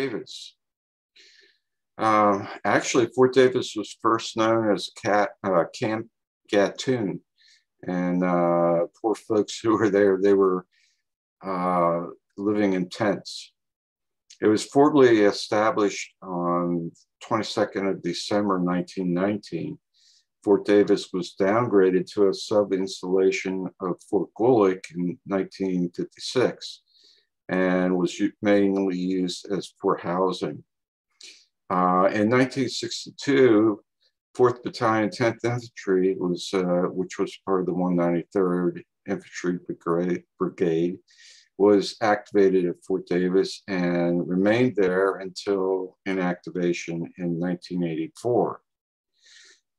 Davis. Actually, Fort Davis was first known as Camp Gatun, and poor folks who were there, they were living in tents. It was formally established on 22nd of December 1919. Fort Davis was downgraded to a sub-installation of Fort Gulick in 1956 and was mainly used as for housing. In 1962, 4th Battalion, 10th Infantry, which was part of the 193rd Infantry Brigade, was activated at Fort Davis and remained there until inactivation in 1984.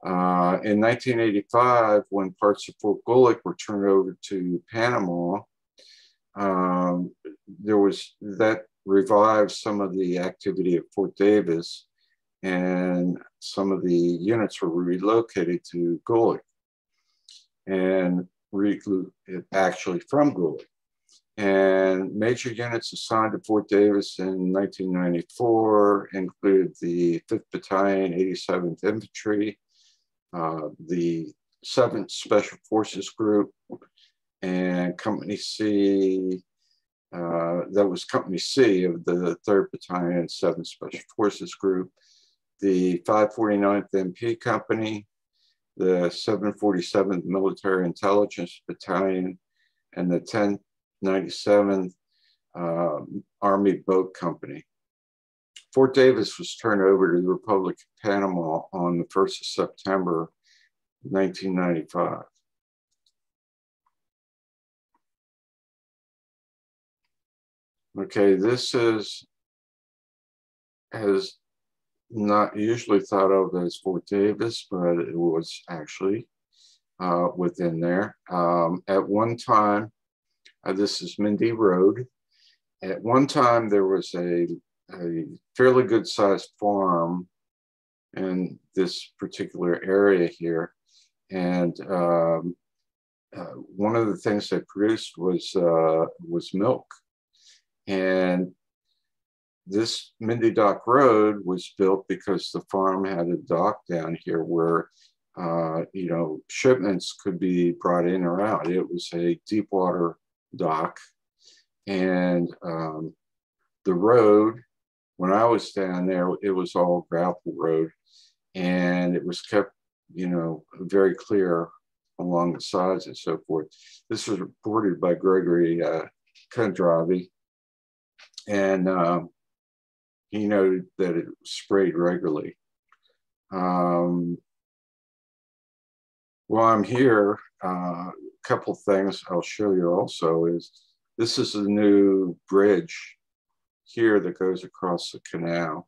In 1985, when parts of Fort Gulick were turned over to Panama, that revived some of the activity at Fort Davis, and some of the units were relocated to Gulick, and actually from Gulick. And major units assigned to Fort Davis in 1994 included the 5th Battalion, 87th Infantry, the 7th Special Forces Group, and Company C, that was Company C of the 3rd Battalion, 7th Special Forces Group, the 549th MP Company, the 747th Military Intelligence Battalion, and the 1097th Army Boat Company. Fort Davis was turned over to the Republic of Panama on the 1st of September, 1995. Okay, this has not usually thought of as Fort Davis, but it was actually within there. At one time, this is Mindi Road. At one time, there was a fairly good sized farm in this particular area here. And one of the things they produced was milk. And this Mindi Dock Road was built because the farm had a dock down here where, shipments could be brought in or out. It was a deep water dock. And the road, when I was down there, it was all gravel road, and it was kept, very clear along the sides and so forth. This was reported by Gregory Kondravi, and he noted that it was sprayed regularly. While I'm here, a couple things I'll show you also is this is a new bridge here that goes across the canal.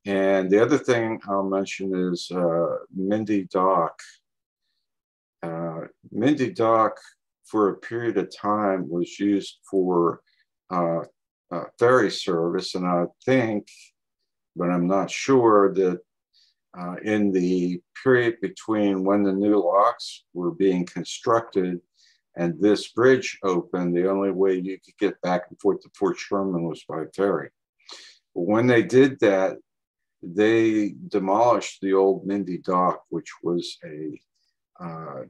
And the other thing I'll mention is Mindi Dock. Mindi Dock, for a period of time, was used for ferry service, and I think, but I'm not sure, that in the period between when the new locks were being constructed and this bridge opened, the only way you could get back and forth to Fort Sherman was by ferry. But when they did that, they demolished the old Mindi Dock, which was a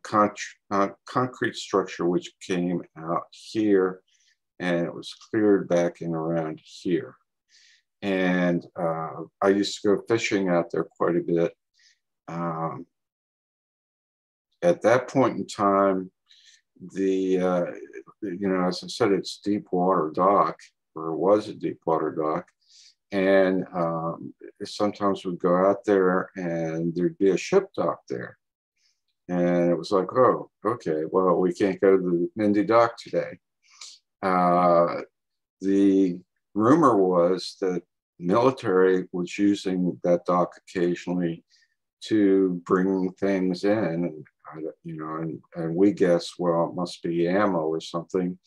concrete structure which came out here, and it was cleared back in around here. And I used to go fishing out there quite a bit. At that point in time, as I said, it's deep water dock, or it was a deep water dock. And sometimes we'd go out there and there'd be a ship dock there. And it was like, oh, okay, well, we can't go to the Mindi Dock today. The rumor was that military was using that dock occasionally to bring things in, and we guess, well, it must be ammo or something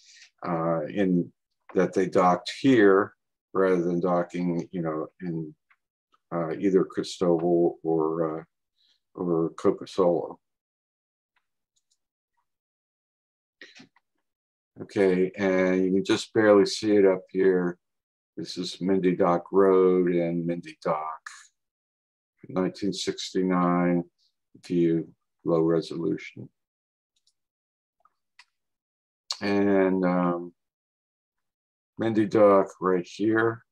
in that they docked here rather than docking, in either Cristobal or Coca-Cola. Okay, and you can just barely see it up here. This is Mindi Dock Road and Mindi Dock. 1969 view, low resolution. And Mindi Dock right here,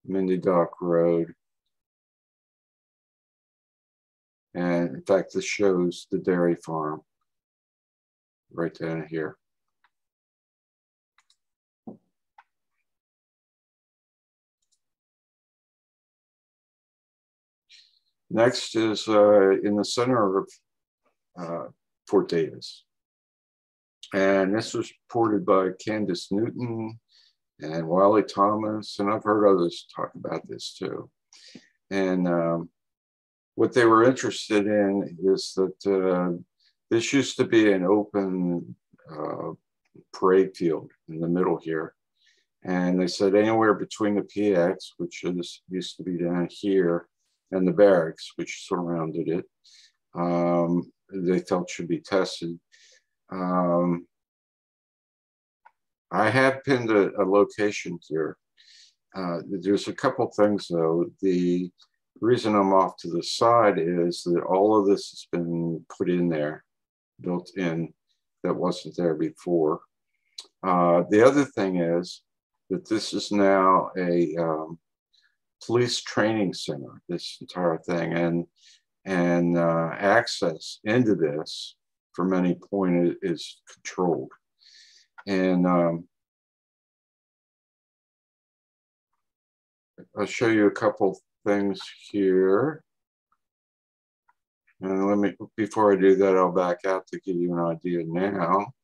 Mindi Dock Road. And in fact, this shows the dairy farm right down here. Next is in the center of Fort Davis. And this was reported by Candace Newton and Wally Thomas, and I've heard others talk about this too. And what they were interested in is that this used to be an open parade field in the middle here. And they said anywhere between the PX, which used to be down here, and the barracks, which surrounded it, they felt should be tested. I have pinned a location here. There's a couple things though. The reason I'm off to the side is that all of this has been put in there, built in, that wasn't there before. The other thing is that this is now a police training center, this entire thing, and access into this from any point is controlled. And I'll show you a couple things here. And before I do that, I'll back out to give you an idea now.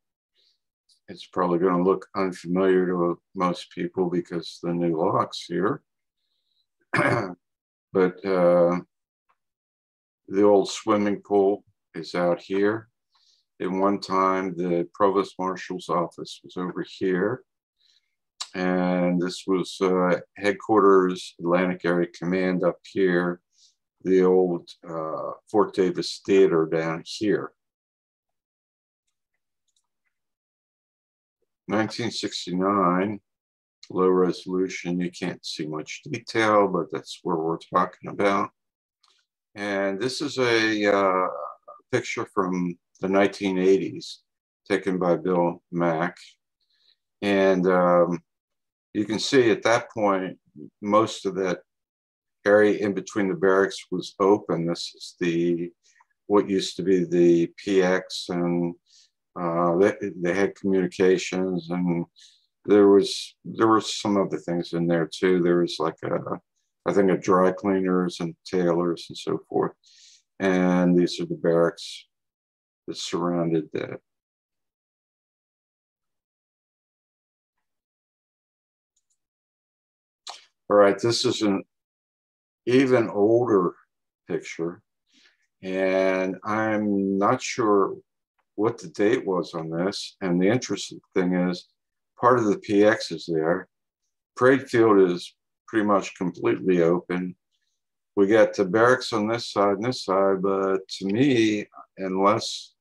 It's probably going to look unfamiliar to most people because the new locks here. But the old swimming pool is out here. At one time, the provost marshal's office was over here. And this was headquarters, Atlantic Area Command up here. The old Fort Davis Theater down here. 1969, low resolution. You can't see much detail, but that's where we're talking about. And this is a picture from the 1980s, taken by Bill Mack. And you can see at that point, most of that area in between the barracks was open. This is what used to be the PX, and they had communications, and there was some other things in there too. There was like I think a dry cleaners and tailors and so forth. And these are the barracks that surrounded that. All right, this is an even older picture, and I'm not sure what the date was on this. And the interesting thing is, part of the PX is there. Parade field is pretty much completely open. We got the barracks on this side and this side, but to me, unless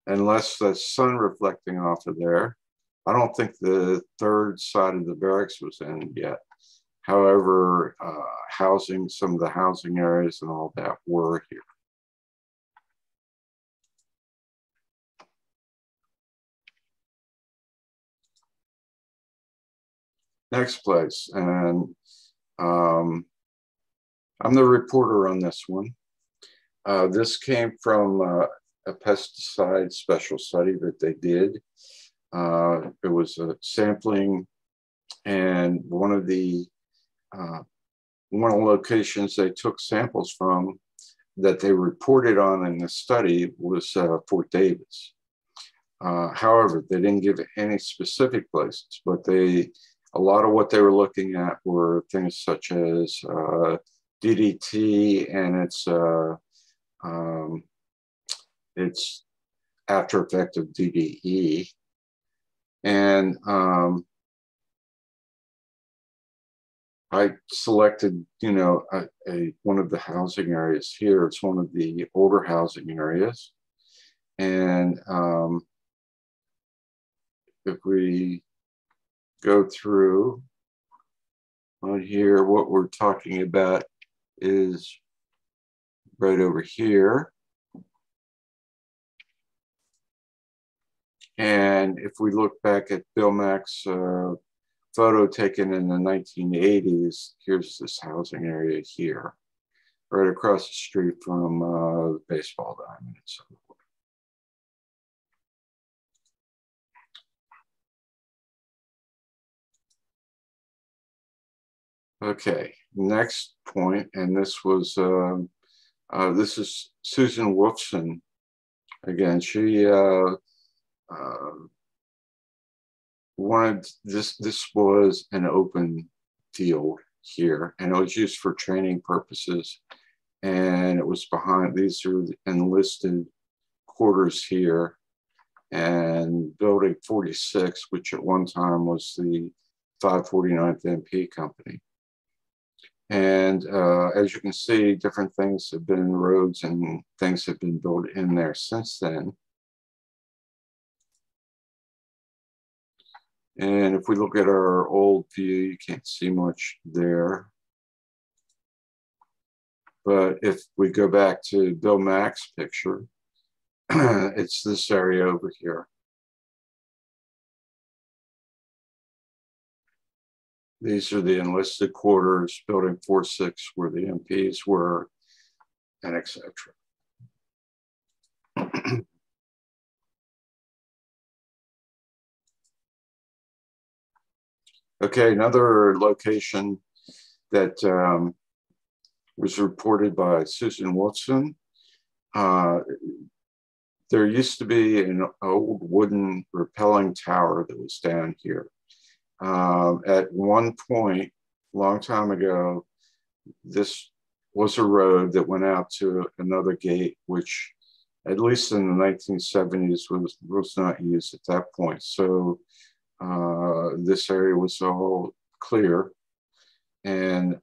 the sun reflecting off of there, I don't think the third side of the barracks was in yet. However, some of the housing areas and all that were here. Next place, and I'm the reporter on this one. This came from a pesticide special study that they did. It was a sampling, and one of the locations they took samples from that they reported on in the study was Fort Davis. However, they didn't give any specific places, but a lot of what they were looking at were things such as DDT and its after effect of DDE. And I selected, one of the housing areas here. It's one of the older housing areas. And if we go through, on here. What we're talking about is right over here. And if we look back at Bill Mack's photo taken in the 1980s, here's this housing area here, right across the street from the baseball diamond and so forth. Okay, next point, and this is Susan Wolfson. Again, she wanted this was an open field here, and it was used for training purposes. And it was behind, these are the enlisted quarters here, and building 46, which at one time was the 549th MP Company. And as you can see, different things have been, roads and things have been built in there since then. And if we look at our old view, you can't see much there. But if we go back to Bill Mack's picture, it's this area over here. These are the enlisted quarters, building 46, where the MPs were, and etc. Okay, another location that was reported by Susan Wilson. There used to be an old wooden rappelling tower that was down here. At one point, a long time ago, this was a road that went out to another gate, which at least in the 1970s was not used at that point. So this area was all clear. And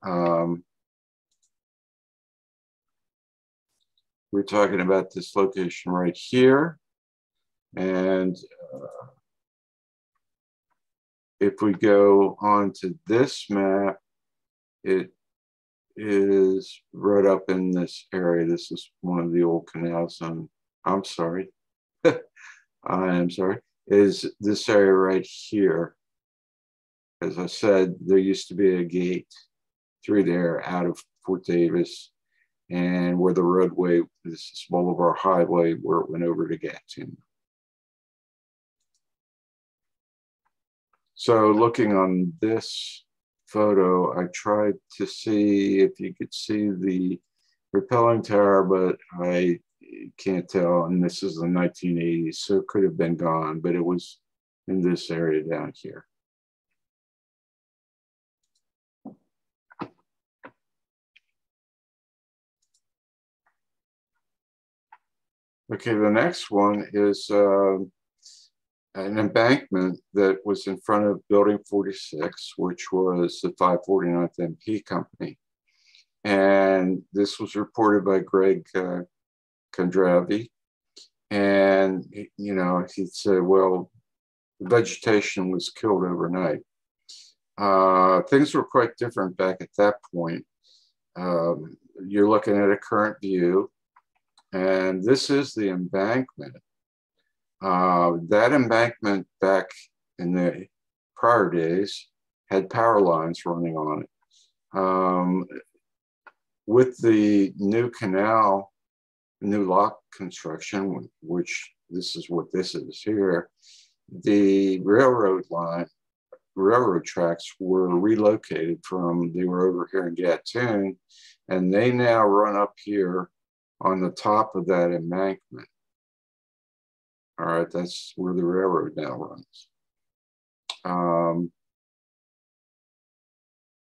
we're talking about this location right here. And if we go on to this map, it is right up in this area. This is one of the old canal zone. I'm sorry. I am sorry. Is this area right here. As I said, there used to be a gate through there out of Fort Davis, and where the roadway, this is Boulevard Highway, where it went over to Gatun. So looking on this photo, I tried to see if you could see the rappelling tower, but I can't tell. And this is the 1980s, so it could have been gone, but it was in this area down here. Okay, the next one is an embankment that was in front of Building 46, which was the 549th MP Company. And this was reported by Greg Kondravi. And, you know, he said, well, the vegetation was killed overnight. Things were quite different back at that point. You're looking at a current view, and this is the embankment. That embankment back in the prior days had power lines running on it. With the new canal, new lock construction, which this is what this is here, the railroad tracks were relocated from, they were over here in Gatun, and they now run up here on the top of that embankment. All right, that's where the railroad now runs.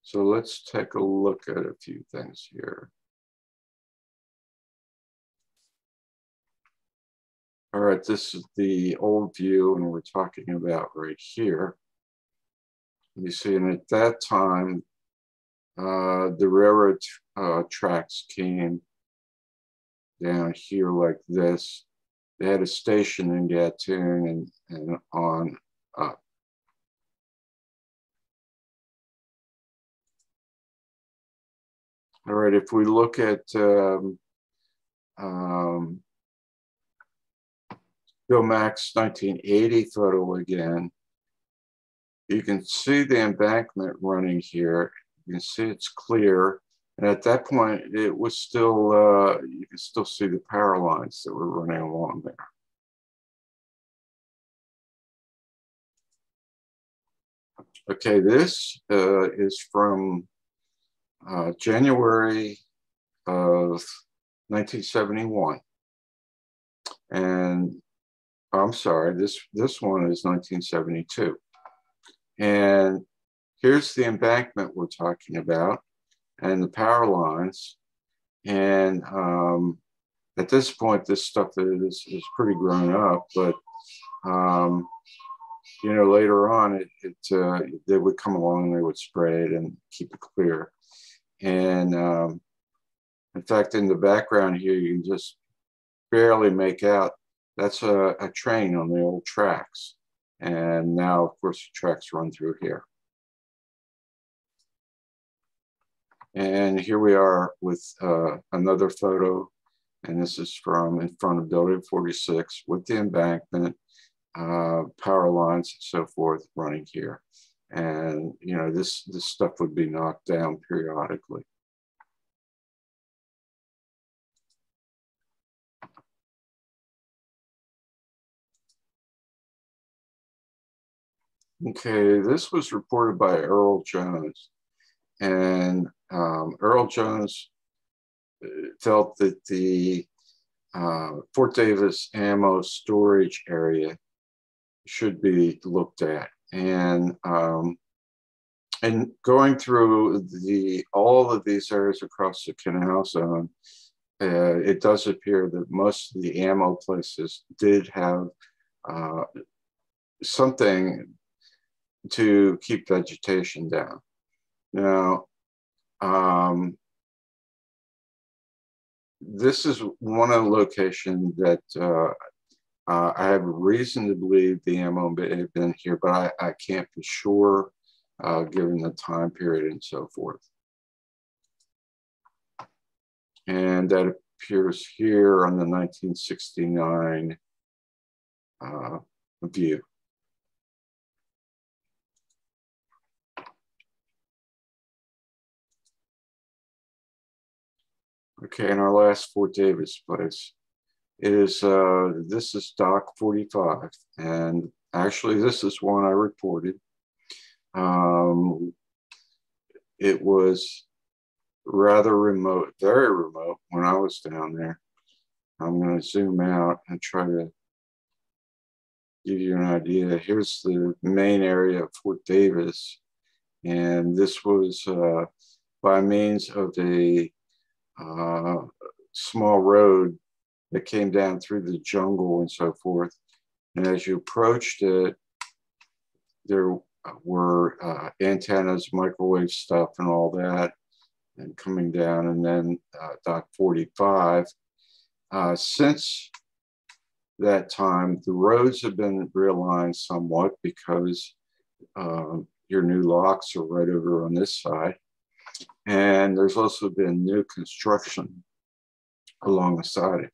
So let's take a look at a few things here. All right, this is the old view, and we're talking about right here. You see, and at that time, the railroad tracks came down here like this. They had a station in Gatun and on up. All right, if we look at Bill Mack's 1980 photo again, you can see the embankment running here. You can see it's clear. And at that point, it was still, you can still see the power lines that were running along there. Okay, this is from January of 1971. And I'm sorry, this one is 1972. And here's the embankment we're talking about and the power lines. And at this point, this stuff is pretty grown up, but you know, later on, they would come along and they would spray it and keep it clear. And in fact, in the background here, you can just barely make out, that's a train on the old tracks. And now, of course, the tracks run through here. And here we are with another photo. And this is from in front of Building 46 with the embankment, power lines and so forth running here. And, you know, this stuff would be knocked down periodically. Okay, this was reported by Earl Jones. And Earl Jones felt that the Fort Davis ammo storage area should be looked at. And going through all of these areas across the Canal Zone, it does appear that most of the ammo places did have something to keep vegetation down. Now, this is one of the locations that I have reason to believe the ammo may have been here, but I can't be sure given the time period and so forth. And that appears here on the 1969 view. Okay, and our last Fort Davis place is, this is Dock 45. And actually, this is one I reported. It was rather remote, very remote when I was down there. I'm going to zoom out and try to give you an idea. Here's the main area of Fort Davis. And this was by means of a small road that came down through the jungle and so forth. And as you approached it, there were antennas, microwave stuff, and all that, and coming down. And then Dock 45. Since that time, the roads have been realigned somewhat because your new locks are right over on this side. And there's also been new construction along the side of it.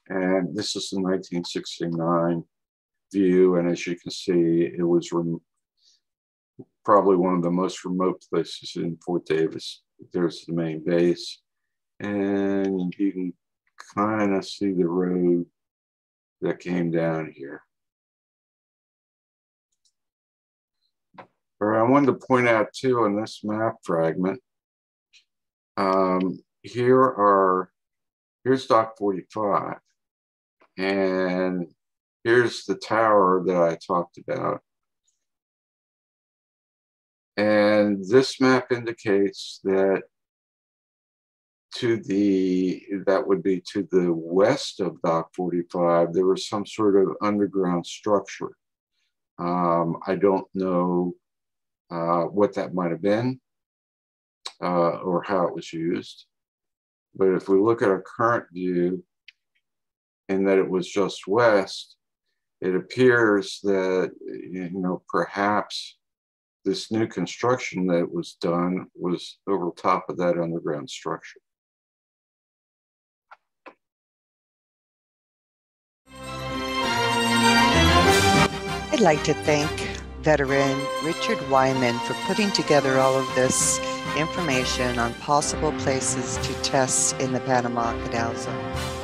And this is the 1969 view. And as you can see, it was probably one of the most remote places in Fort Davis. There's the main base. And you can kind of see the road that came down here. All right, I wanted to point out too on this map fragment, here's Dock 45, and here's the tower that I talked about. And this map indicates that that would be to the west of Dock 45, there was some sort of underground structure. I don't know what that might have been or how it was used. But if we look at our current view and that it was just west, it appears that, you know, perhaps this new construction that was done was over top of that underground structure. I'd like to thank veteran Richard Wyman for putting together all of this information on possible places to test in the Panama Canal Zone.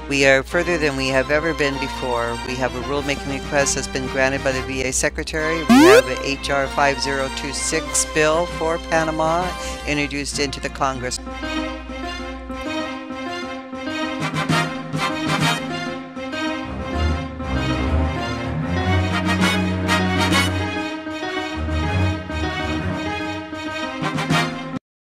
We are further than we have ever been before. We have a rulemaking request that's been granted by the VA Secretary. We have an HR 5026 bill for Panama introduced into the Congress.